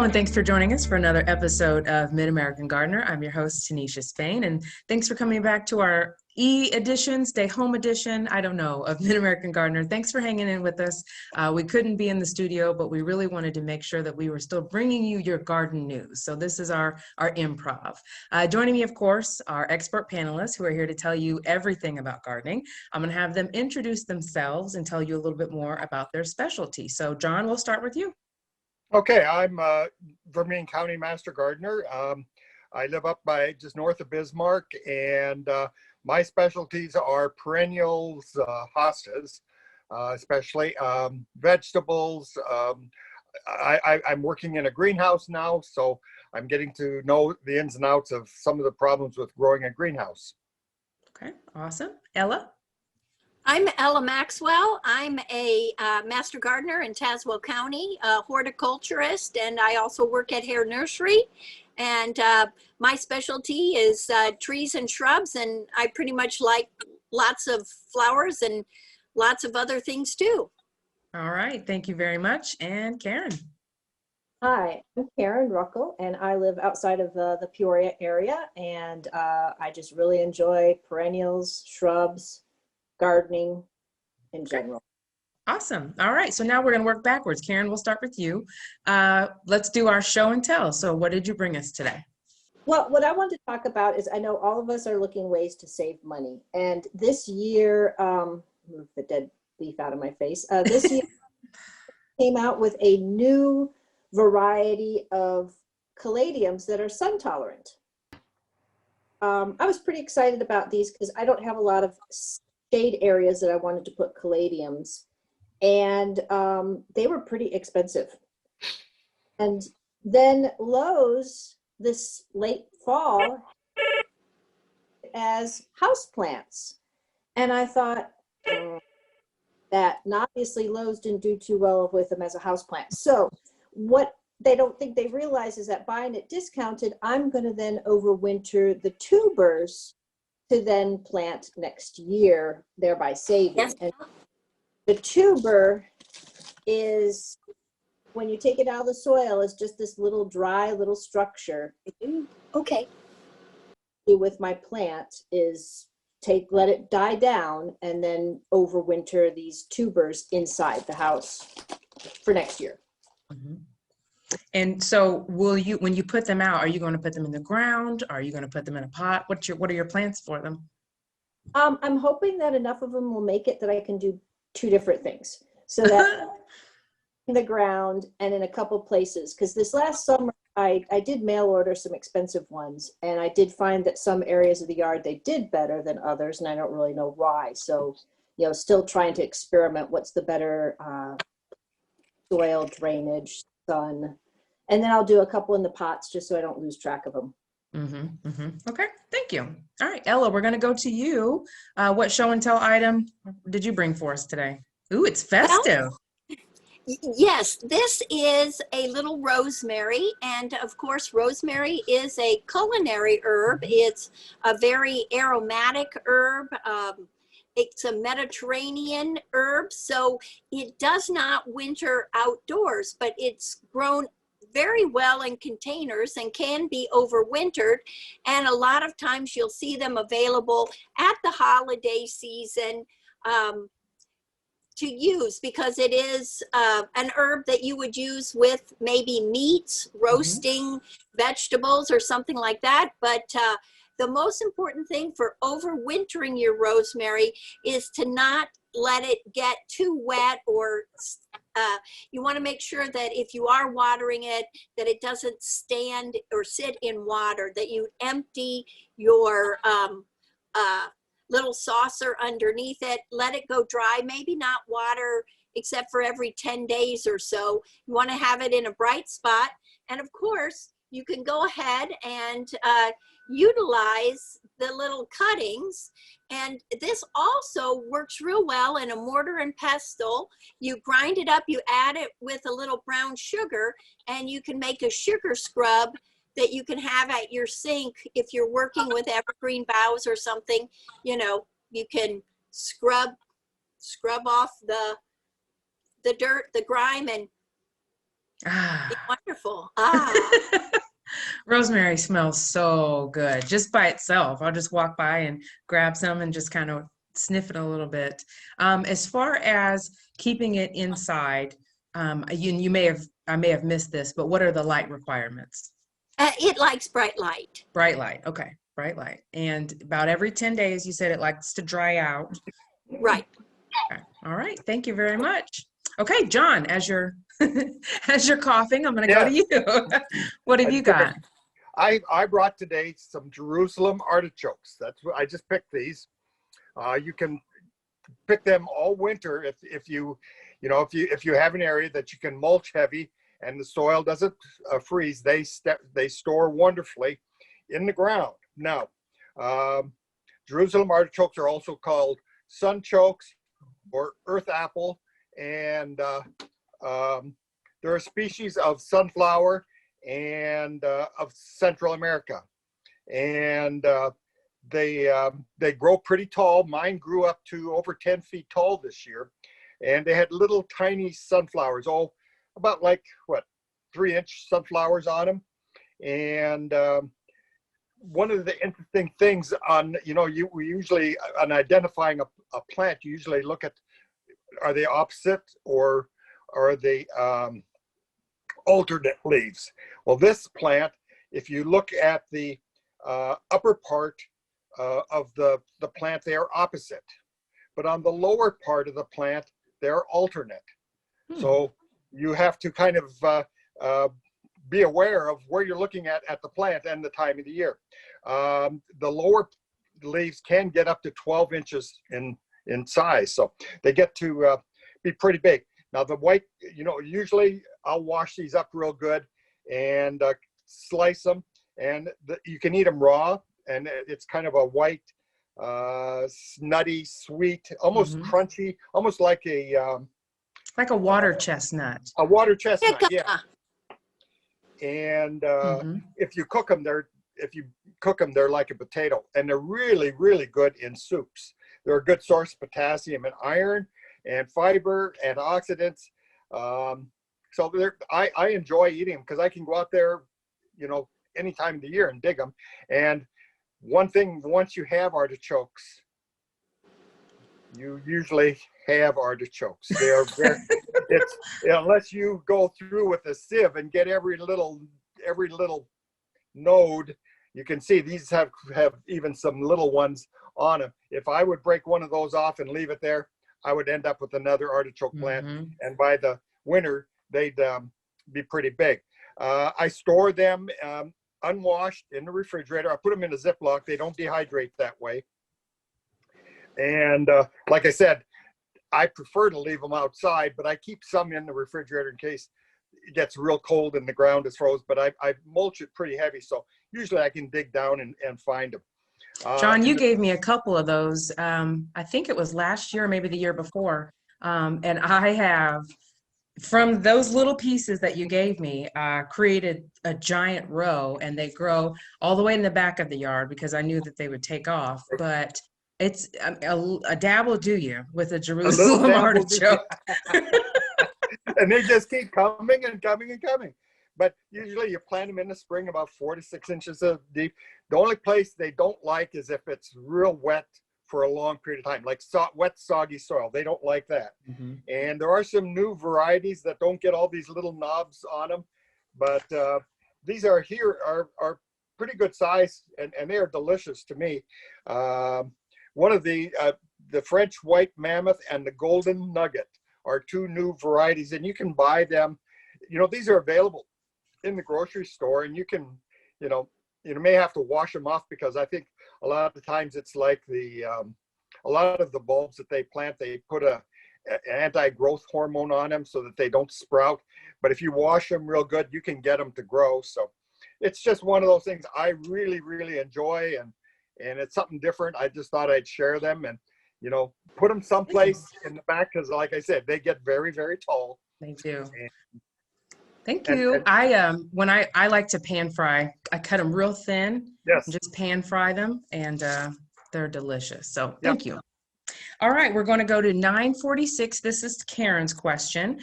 and thanks for joining us for another episode of Mid-American Gardener. I'm your host, Tanisha Spain, and thanks for coming back to our edition, stay home edition, I don't know, of Mid-American Gardener. Thanks for hanging in with us. We couldn't be in the studio, but we really wanted to make sure that we were still bringing you your garden news. So this is our improv. Joining me, of course, are expert panelists who are here to tell you everything about gardening. I'm going to have them introduce themselves and tell you a little bit more about their specialty. So John, we'll start with you. Okay, I'm Vermilion County Master Gardener. I live up by just north of Bismarck, and my specialties are perennials, hostas, especially vegetables. I'm working in a greenhouse now, so I'm getting to know the ins and outs of some of the problems with growing a greenhouse. Okay, awesome. Ella? I'm Ella Maxwell. I'm a master gardener in Tazewell County, a horticulturist, and I also work at Hare Nursery. And my specialty is trees and shrubs, and I pretty much like lots of flowers and lots of other things too. All right, thank you very much. And Karen? Hi, I'm Karen Ruckle, and I live outside of the Peoria area, and I just really enjoy perennials, shrubs, gardening in general. Awesome. All right. So now we're going to work backwards. Karen, we'll start with you. Let's do our show and tell. So what did you bring us today? Well, what I want to talk about is I know all of us are looking ways to save money. And this year, move the dead leaf out of my face. This year came out with a new variety of caladiums that are sun tolerant. I was pretty excited about these because I don't have a lot of shade areas that I wanted to put caladiums, and they were pretty expensive. And then Lowe's this late fall as houseplants, and I thought that obviously Lowe's didn't do too well with them as a houseplant. So what they don't think they realize is that buying it discounted, I'm going to then overwinter the tubers to then plant next year, thereby saving. Yes. And the tuber is, when you take it out of the soil, is just this little dry little structure. Okay. With my plant is let it die down and then overwinter these tubers inside the house for next year. Mm-hmm. And so when you put them out, are you going to put them in the ground? Are you going to put them in a pot? What are your plans for them? I'm hoping that enough of them will make it that I can do two different things. So that in the ground and in a couple places. Because this last summer, I did mail order some expensive ones. And I did find that some areas of the yard, they did better than others. And I don't really know why. So, still trying to experiment. What's the better soil drainage, sun, and then I'll do a couple in the pots just so I don't lose track of them. Mm-hmm, mm-hmm. Okay, thank you. All right, Ella, we're going to go to you. What show and tell item did you bring for us today? Ooh, it's festive. Well, yes, this is a little rosemary, and of course rosemary is a culinary herb. It's a very aromatic herb. It's a Mediterranean herb, so it does not winter outdoors, but it's grown very well in containers and can be overwintered. And a lot of times you'll see them available at the holiday season to use, because it is an herb that you would use with maybe meats, roasting vegetables or something like that. But the most important thing for overwintering your rosemary is to not let it get too wet, or you want to make sure that if you are watering it, that it doesn't stand or sit in water, that you empty your little saucer underneath it, let it go dry, maybe not water except for every 10 days or so. You want to have it in a bright spot. And of course, you can go ahead and utilize the little cuttings. And this also works real well in a mortar and pestle. You grind it up, you add it with a little brown sugar, and you can make a sugar scrub that you can have at your sink. If you're working with evergreen boughs or something, you can scrub off the dirt, the grime, and Ah. Wonderful. Ah, Rosemary smells so good just by itself. I'll just walk by and grab some and just kind of sniff it a little bit. As far as keeping it inside, I may have missed this, but what are the light requirements? it likes bright light. Bright light. Okay. Bright light. And about every 10 days, you said it likes to dry out. Right. Okay. All right. Thank you very much. Okay, John, as you're as you're coughing, I'm going to go to you. What have you got? I brought today some Jerusalem artichokes. That's what I just picked these. You can pick them all winter if you have an area that you can mulch heavy and the soil doesn't freeze. They store wonderfully in the ground. Now, Jerusalem artichokes are also called sunchokes or earth apple, and they're a species of sunflower and of Central America, and they grow pretty tall. Mine grew up to over 10 feet tall this year, and they had little tiny sunflowers, about like 3-inch sunflowers on them. And one of the interesting things on we usually on identifying a plant, you usually look at, are they opposite or are they alternate leaves? Well, this plant, if you look at the upper part of the plant, they are opposite, but on the lower part of the plant, they're alternate. So you have to kind of be aware of where you're looking at the plant and the time of the year. The lower leaves can get up to 12 inches in size, so they get to be pretty big. Now the white, usually I'll wash these up real good and slice them, and you can eat them raw, and it's kind of a white, nutty, sweet, almost crunchy, almost like a water chestnut. A water chestnut, yeah. And if you cook them, they're like a potato, and they're really, really good in soups. They're a good source of potassium and iron and fiber and oxidants. So I enjoy eating them because I can go out there, any time of the year and dig them. And one thing, once you have artichokes, you usually have artichokes. They are very, unless you go through with a sieve and get every little node, you can see these have even some little ones on them. If I would break one of those off and leave it there, I would end up with another artichoke plant, and by the winter they'd be pretty big. I store them unwashed in the refrigerator. I put them in a Ziploc. They don't dehydrate that way. And like I said, I prefer to leave them outside, but I keep some in the refrigerator in case it gets real cold and the ground is froze. But I mulch it pretty heavy, so usually I can dig down and find them. John, you gave me a couple of those. I think it was last year, maybe the year before. And I have, from those little pieces that you gave me, created a giant row, and they grow all the way in the back of the yard because I knew that they would take off. But it's a dab will do you with a Jerusalem artichoke. And they just keep coming and coming and coming. But usually you plant them in the spring about 4 to 6 inches deep. The only place they don't like is if it's real wet for a long period of time, like wet, soggy soil. They don't like that. And there are some new varieties that don't get all these little knobs on them, but these are pretty good size, and they are delicious to me. One of the French white mammoth and the golden nugget are two new varieties, and you can buy them. These are available in the grocery store, and you can, you may have to wash them off because I think a lot of the times it's like a lot of the bulbs that they plant, they put an anti-growth hormone on them so that they don't sprout. But if you wash them real good, you can get them to grow. So it's just one of those things I really, really enjoy, and it's something different. I just thought I'd share them and, put them someplace in the back because, like I said, they get very, very tall. They do. Thank you. I like to pan fry. I cut them real thin. Yes. And just pan fry them, and they're delicious. So thank you. All right, we're going to go to 946. This is Karen's question.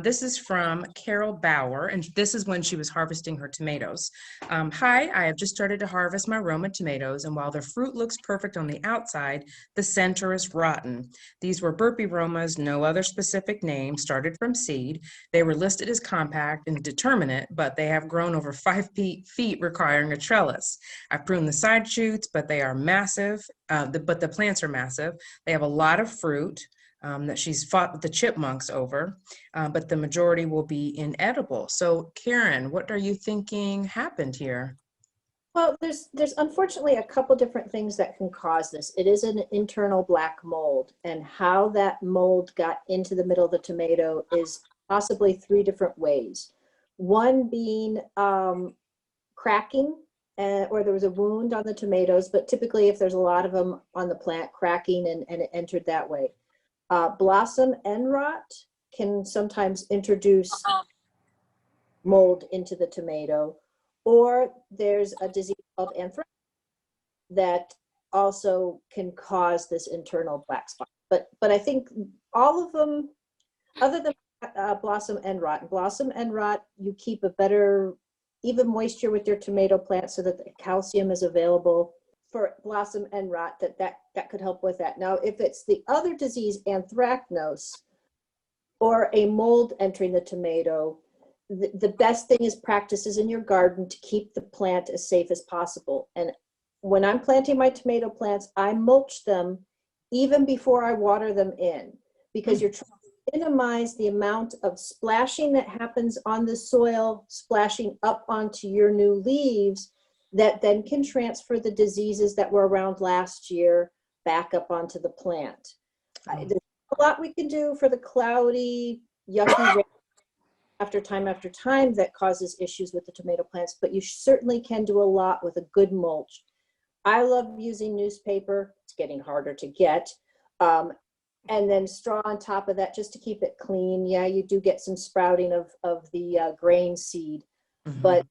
This is from Carol Bauer, and this is when she was harvesting her tomatoes. Hi, I have just started to harvest my Roma tomatoes, and while the fruit looks perfect on the outside, the center is rotten. These were burpee Romas, no other specific name, started from seed. They were listed as compact and determinate, but they have grown over 5 feet requiring a trellis. I've pruned the side shoots, but they are massive, but the plants are massive. They have a lot of fruit that she's fought with the chipmunks over, but the majority will be inedible. So Karen, what are you thinking happened here? Well, there's unfortunately a couple different things that can cause this. It is an internal black mold, and how that mold got into the middle of the tomato is possibly 3 different ways. One being cracking, or there was a wound on the tomatoes, but typically if there's a lot of them on the plant, cracking and it entered that way. Blossom end rot can sometimes introduce mold into the tomato, or there's a disease called anthrax that also can cause this internal black spot. But I think all of them, other than blossom end rot, you keep a better even moisture with your tomato plant so that the calcium is available. For blossom end rot, that could help with that. Now, if it's the other disease, anthracnose, or a mold entering the tomato, the best thing is practices in your garden to keep the plant as safe as possible. And when I'm planting my tomato plants, I mulch them even before I water them in, because you're trying to minimize the amount of splashing that happens on the soil, splashing up onto your new leaves, that then can transfer the diseases that were around last year back up onto the plant. There's a lot we can do for the cloudy, yucky rain after time that causes issues with the tomato plants, but you certainly can do a lot with a good mulch. I love using newspaper. It's getting harder to get. And then straw on top of that just to keep it clean. Yeah, you do get some sprouting of the grain seed, but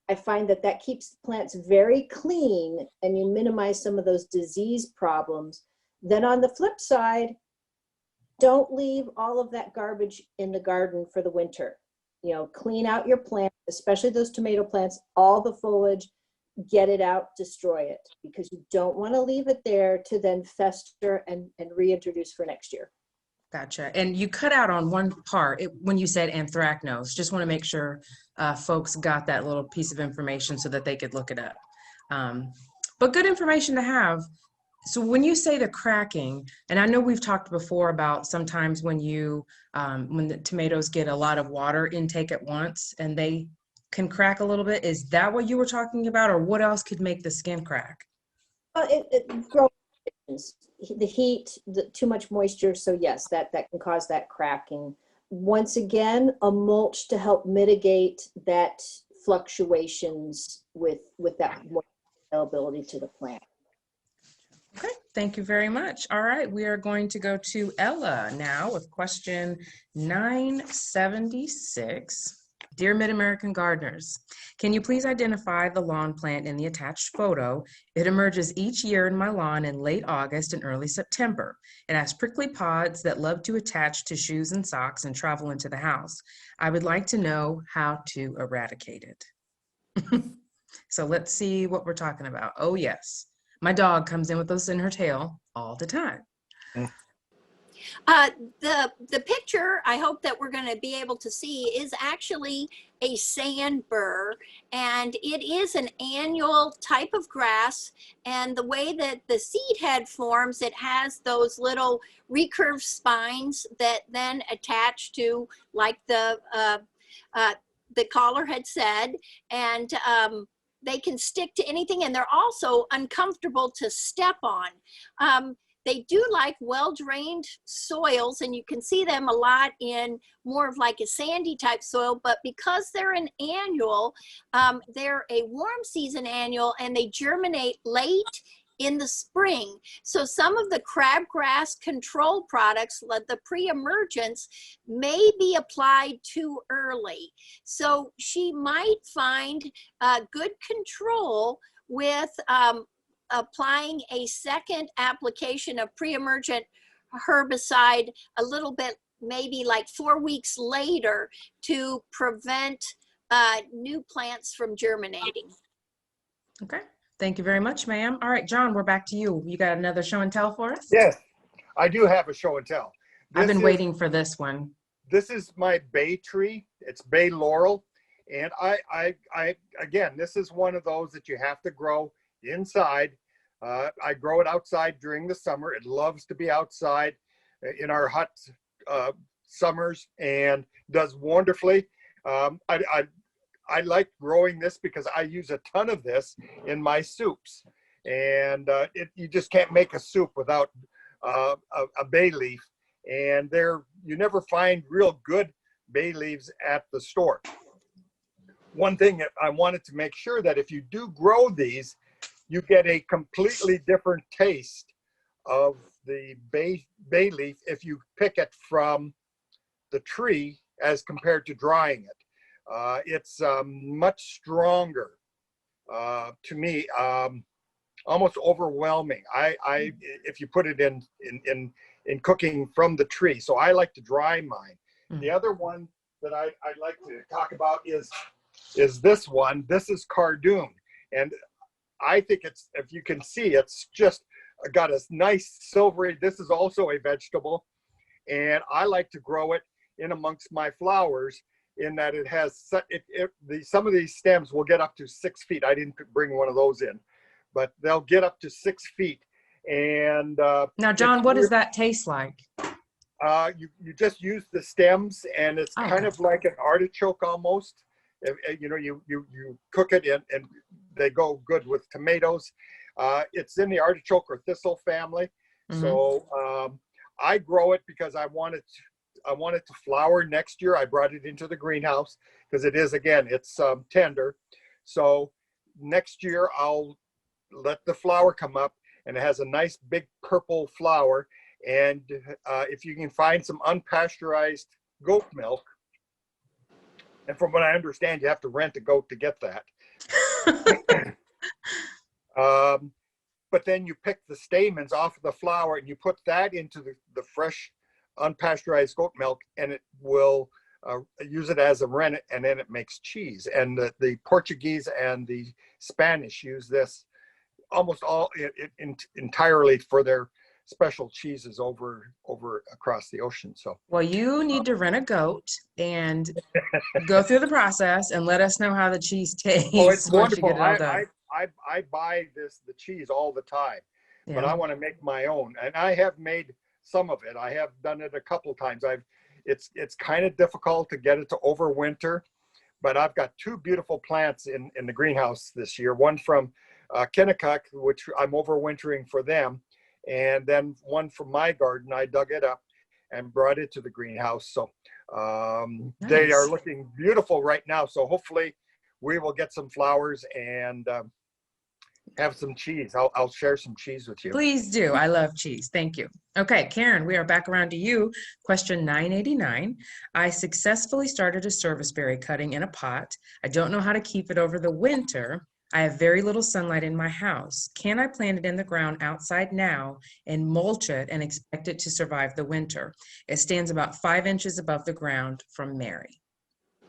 I find that keeps the plants very clean and you minimize some of those disease problems. Then on the flip side, don't leave all of that garbage in the garden for the winter. You know, clean out your plants, especially those tomato plants, all the foliage, get it out, destroy it, because you don't want to leave it there to then fester and reintroduce for next year. Gotcha. And you cut out on one part when you said anthracnose. Just want to make sure folks got that little piece of information so that they could look it up. But good information to have. So when you say the cracking, and I know we've talked before about sometimes when when the tomatoes get a lot of water intake at once and they can crack a little bit, is that what you were talking about, or what else could make the skin crack? It grows. The heat, too much moisture, so yes, that can cause that cracking. Once again, a mulch to help mitigate that fluctuations with that availability to the plant. Okay, thank you very much. All right, we are going to go to Ella now with question 976. Dear Mid-American Gardeners, can you please identify the lawn plant in the attached photo? It emerges each year in my lawn in late August and early September. It has prickly pods that love to attach to shoes and socks and travel into the house. I would like to know how to eradicate it. So let's see what we're talking about. Oh yes, my dog comes in with us in her tail all the time. The picture I hope that we're going to be able to see is actually a sand burr, and it is an annual type of grass, and the way that the seed head forms, it has those little recurved spines that then attach to, like the caller had said, and they can stick to anything, and they're also uncomfortable to step on. They do like well-drained soils, and you can see them a lot in more of like a sandy type soil, but because they're an annual, they're a warm season annual, and they germinate late in the spring. So some of the crabgrass control products, like the pre-emergence, may be applied too early. So she might find good control with applying a second application of pre-emergent herbicide a little bit, maybe like 4 weeks later, to prevent new plants from germinating. Okay. Thank you very much, ma'am. All right, John, we're back to you. You got another show and tell for us? Yes, I do have a show and tell. I've been waiting for this one. This is my bay tree. It's bay laurel. And again, this is one of those that you have to grow inside. I grow it outside during the summer. It loves to be outside in our hot summers and does wonderfully. I like growing this because I use a ton of this in my soups. And you just can't make a soup without a bay leaf. And you never find real good bay leaves at the store. One thing that I wanted to make sure that if you do grow these, you get a completely different taste of the bay leaf if you pick it from the tree as compared to drying it. It's much stronger to me, almost overwhelming. If you put it in cooking from the tree. So I like to dry mine. The other one that I'd like to talk about is this one. This is cardoon. And I think it's, if you can see, it's just got a nice silvery, this is also a vegetable. And I like to grow it in amongst my flowers in that it has, some of these stems will get up to 6 feet. I didn't bring one of those in, but they'll get up to 6 feet. And now, John, what does that taste like? You just use the stems, and it's kind of like an artichoke almost. You know, you cook it and they go good with tomatoes. It's in the artichoke or thistle family. So I grow it because I want it to flower next year. I brought it into the greenhouse because it is, again, it's tender. So next year I'll let the flower come up, and it has a nice big purple flower. And if you can find some unpasteurized goat milk, and from what I understand, you have to rent a goat to get that. But then you pick the stamens off of the flower and you put that into the fresh unpasteurized goat milk, and it will use it as a rennet, and then it makes cheese. And the Portuguese and the Spanish use this almost all entirely for their special cheeses over across the ocean. So, well, you need to rent a goat and go through the process and let us know how the cheese tastes. Oh, it's wonderful. I buy the cheese all the time, but I want to make my own, and I have made some of it. I have done it a couple of times. It's kind of difficult to get it to overwinter, but I've got two beautiful plants in the greenhouse this year. One from Kennecott, which I'm overwintering for them. And then one from my garden, I dug it up and brought it to the greenhouse. So nice. They are looking beautiful right now. So hopefully we will get some flowers and have some cheese. I'll share some cheese with you. Please do. I love cheese. Thank you. Okay, Karen, we are back around to you. Question 989. I successfully started a serviceberry cutting in a pot. I don't know how to keep it over the winter. I have very little sunlight in my house. Can I plant it in the ground outside now and mulch it and expect it to survive the winter? It stands about 5 inches above the ground. From Mary.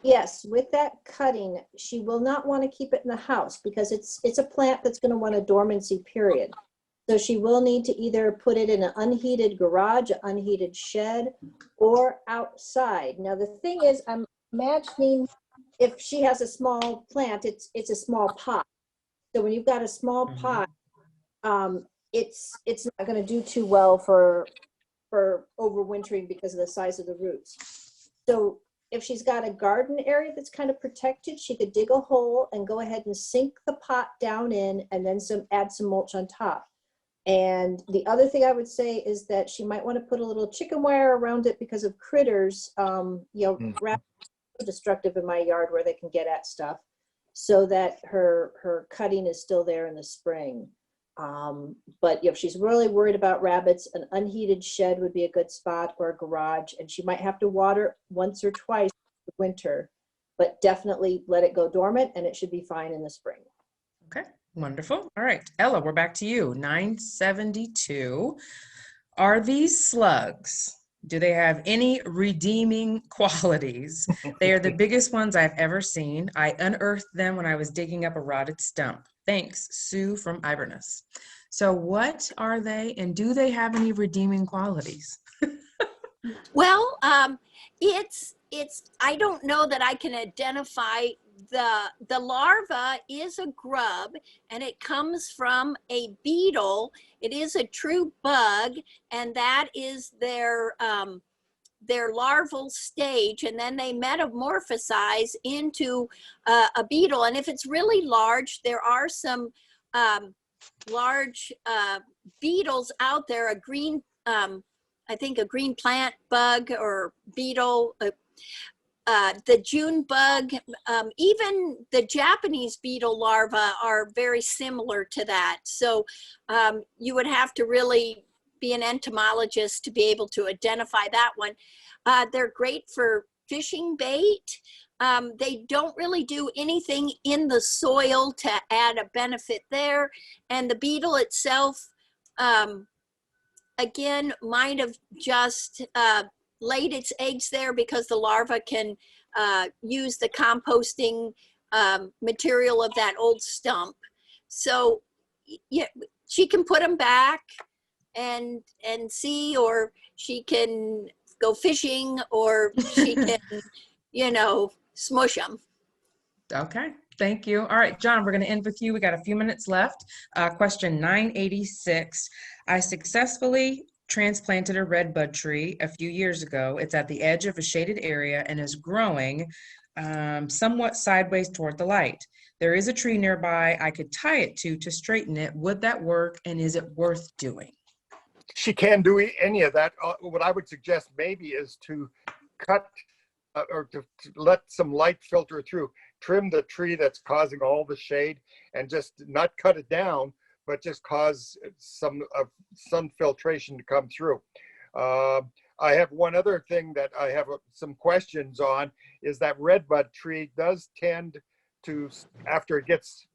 Yes, with that cutting, she will not want to keep it in the house because it's a plant that's going to want a dormancy period. So she will need to either put it in an unheated garage, an unheated shed, or outside. Now the thing is, I'm imagining if she has a small plant, it's a small pot. So when you've got a small pot, it's not going to do too well for overwintering because of the size of the roots. So if she's got a garden area that's kind of protected, she could dig a hole and go ahead and sink the pot down in, and then add some mulch on top. And the other thing I would say is that she might want to put a little chicken wire around it because of critters. Rabbits are destructive in my yard where they can get at stuff, so that her cutting is still there in the spring. But if she's really worried about rabbits, an unheated shed would be a good spot, or a garage, and she might have to water once or twice in the winter, but definitely let it go dormant and it should be fine in the spring. Okay, wonderful. All right, Ella, we're back to you. 972. Are these slugs, do they have any redeeming qualities? They are the biggest ones I've ever seen. I unearthed them when I was digging up a rotted stump. Thanks, Sue from Iverness. So what are they, and do they have any redeeming qualities? Well, I don't know that I can identify the larva is a grub, and it comes from a beetle. It is a true bug, and that is their larval stage, and then they metamorphosize into a beetle. And if it's really large, there are some large beetles out there, a green I think a green plant bug or beetle, the June bug, even the Japanese beetle larvae are very similar to that. So you would have to really be an entomologist to be able to identify that one. They're great for fishing bait. They don't really do anything in the soil to add a benefit there. And the beetle itself, again, might have just laid its eggs there because the larva can use the composting material of that old stump. So yeah, she can put them back and see, or she can go fishing, or she can, you know, smush them. Okay, thank you. All right, John, we're going to end with you. We got a few minutes left. Question 986. I successfully transplanted a redbud tree a few years ago. It's at the edge of a shaded area and is growing somewhat sideways toward the light. There is a tree nearby I could tie it to straighten it. Would that work, and is it worth doing? She can't do any of that. What I would suggest maybe is to cut or to let some light filter through. Trim the tree that's causing all the shade, and just not cut it down, but just cause some sun filtration to come through. I have one other thing that I have some questions on, is that redbud tree does tend to, after it gets,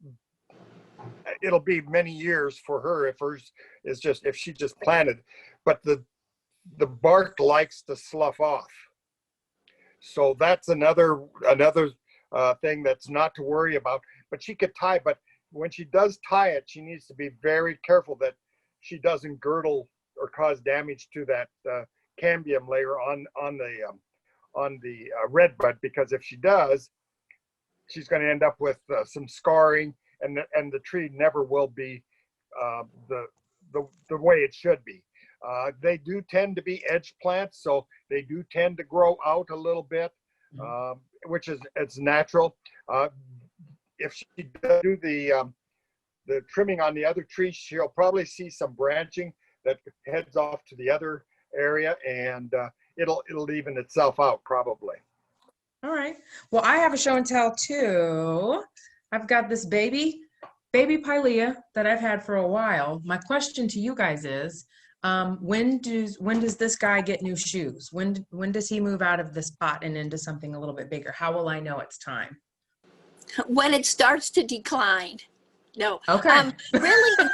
it'll be many years for her if hers is just, if she just planted, but the bark likes to slough off. So that's another thing that's not to worry about. But she could tie, but when she does tie it, she needs to be very careful that she doesn't girdle or cause damage to that cambium layer on the redbud, because if she does, she's going to end up with some scarring, and the tree never will be the way it should be. They do tend to be edge plants, so they do tend to grow out a little bit, which is, it's natural. If she does do the trimming on the other tree, she'll probably see some branching that heads off to the other area, and it'll even itself out probably. All right. Well, I have a show and tell too. I've got this baby pilea that I've had for a while. My question to you guys is, when does this guy get new shoes? When does he move out of this pot and into something a little bit bigger? How will I know it's time? When it starts to decline. No. Okay. Really,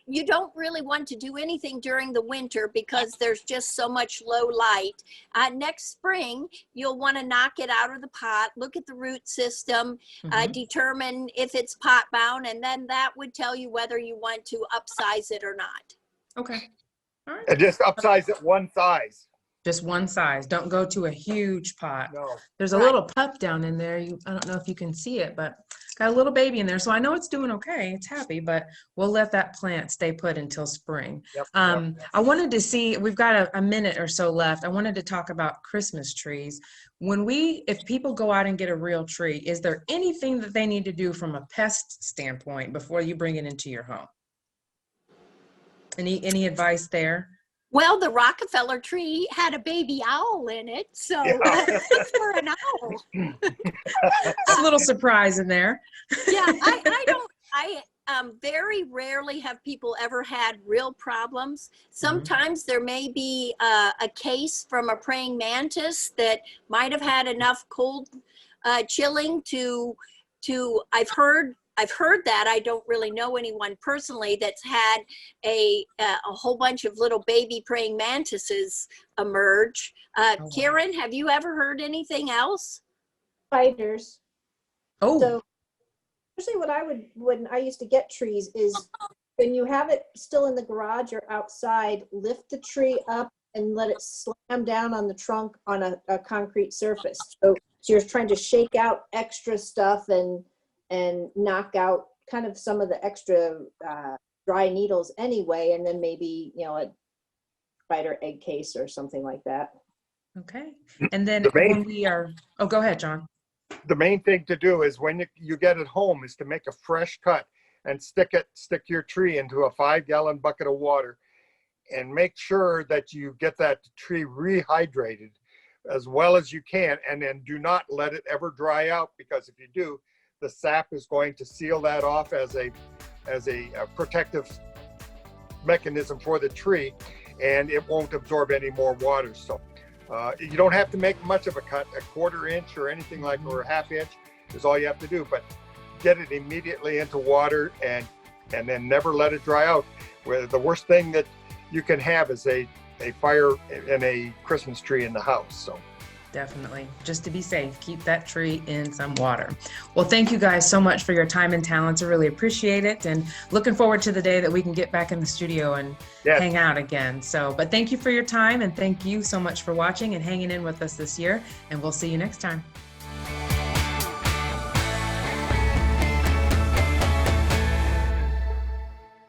you don't really want to do anything during the winter because there's just so much low light. Next spring, you'll want to knock it out of the pot, look at the root system, determine if it's pot bound, and then that would tell you whether you want to upsize it or not. Okay. All right. And just upsize it one size. Just one size. Don't go to a huge pot. No. There's a little pup down in there. I don't know if you can see it, but got a little baby in there. So I know it's doing okay. It's happy, but we'll let that plant stay put until spring. Yep, I wanted to see, we've got a minute or so left. I wanted to talk about Christmas trees. If people go out and get a real tree, is there anything that they need to do from a pest standpoint before you bring it into your home? Any advice there? Well, the Rockefeller tree had a baby owl in it, so look for an owl. A little surprise in there. Yeah, I very rarely have people ever had real problems. Sometimes there may be a case from a praying mantis that might have had enough cold chilling to I've heard I've heard that. I don't really know anyone personally that's had a whole bunch of little baby praying mantises emerge. Oh, wow. Karen, have you ever heard anything else? Spiders. Oh, So usually what I would, when I used to get trees, is when you have it still in the garage or outside, lift the tree up and let it slam down on the trunk on a concrete surface. So you're trying to shake out extra stuff and knock out kind of some of the extra dry needles anyway, and then maybe, you know, a spider egg case or something like that. okay. And then The main- when we are, oh, go ahead, John. The main thing to do is when you get it home is to make a fresh cut and stick your tree into a 5-gallon bucket of water, and make sure that you get that tree rehydrated as well as you can, and then do not let it ever dry out, because if you do, the sap is going to seal that off as a protective mechanism for the tree, and it won't absorb any more water. So you don't have to make much of a cut. A 1/4 inch or anything like, or a 1/2 inch is all you have to do, but get it immediately into water and then never let it dry out. Where the worst thing that you can have is a fire and a Christmas tree in the house. So Definitely. Just to be safe, keep that tree in some water. Well, thank you guys so much for your time and talents. I really appreciate it, and looking forward to the day that we can get back in the studio and yes, hang out again. So, but thank you for your time, and thank you so much for watching and hanging in with us this year, and we'll see you next time.